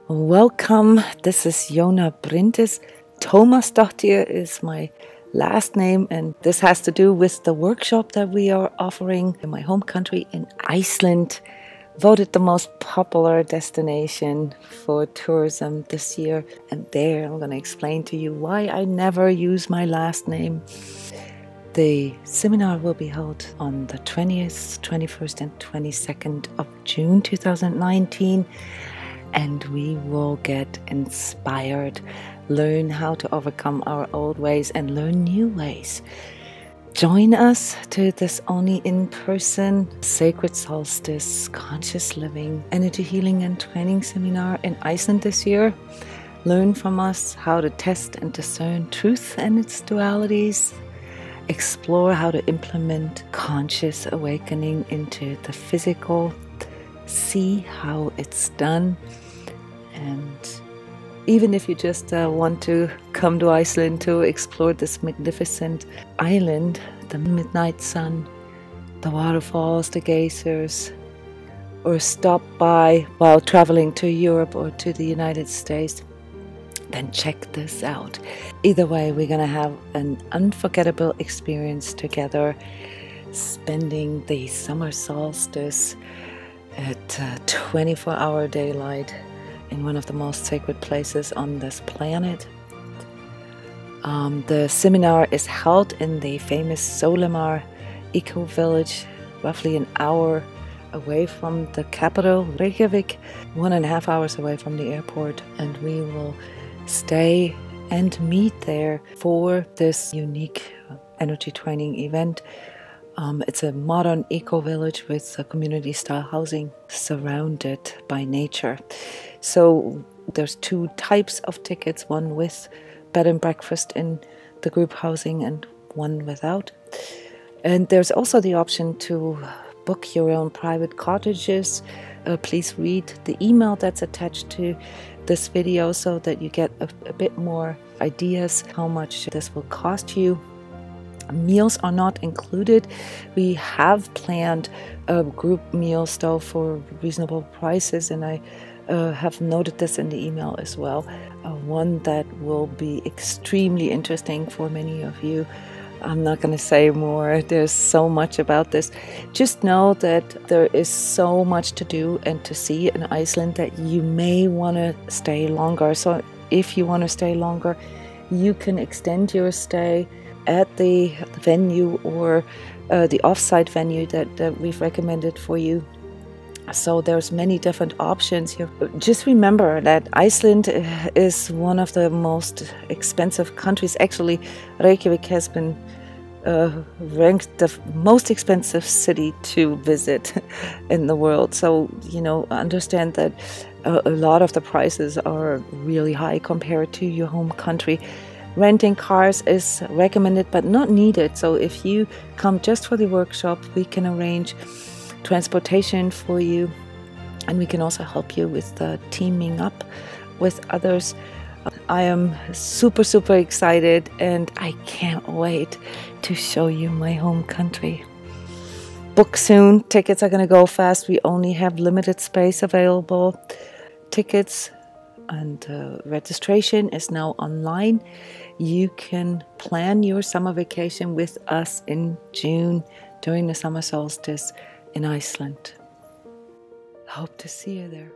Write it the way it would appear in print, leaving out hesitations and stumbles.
Welcome, this is Jona Bryndis. Tómasdóttir is my last name, and this has to do with the workshop that we are offering in my home country in Iceland, voted the most popular destination for tourism this year. And there I'm going to explain to you why I never use my last name. The seminar will be held on the 20th, 21st and 22nd of June 2019. And we will get inspired, learn how to overcome our old ways and learn new ways. Join us to this only in-person Sacred Solstice Conscious Living Energy Healing and Training Seminar in Iceland this year. Learn from us how to test and discern truth and its dualities. Explore how to implement conscious awakening into the physical. See how it's done. And even if you just want to come to Iceland to explore this magnificent island, the midnight sun, the waterfalls, the geysers, or stop by while traveling to Europe or to the United States, then check this out. Either way, we're going to have an unforgettable experience together, spending the summer solstice at 24-hour daylight in one of the most sacred places on this planet. The seminar is held in the famous Solheimar eco-village, roughly an hour away from the capital, Reykjavik, 1.5 hours away from the airport, and we will stay and meet there for this unique energy training event. It's a modern eco-village with a community-style housing surrounded by nature. So there's two types of tickets, one with bed and breakfast in the group housing and one without. And there's also the option to book your own private cottages. Please read the email that's attached to this video so that you get a bit more ideas how much this will cost you. Meals are not included. We have planned group meals though for reasonable prices, and I have noted this in the email as well. One that will be extremely interesting for many of you. I'm not going to say more. There's so much about this. Just know that there is so much to do and to see in Iceland that you may want to stay longer. So if you want to stay longer, you can extend your stay at the venue or the off-site venue that we've recommended for you. So there's many different options here. Just remember that Iceland is one of the most expensive countries. Actually, Reykjavik has been ranked the most expensive city to visit in the world. So, you know, understand that a lot of the prices are really high compared to your home country. Renting cars is recommended but not needed. So if you come just for the workshop, we can arrange transportation for you, and we can also help you with teaming up with others. I am super excited, and I can't wait to show you my home country. Book soon. Tickets are going to go fast. We only have limited space available. Tickets and registration is now online. You can plan your summer vacation with us in June during the summer solstice in Iceland. Hope to see you there.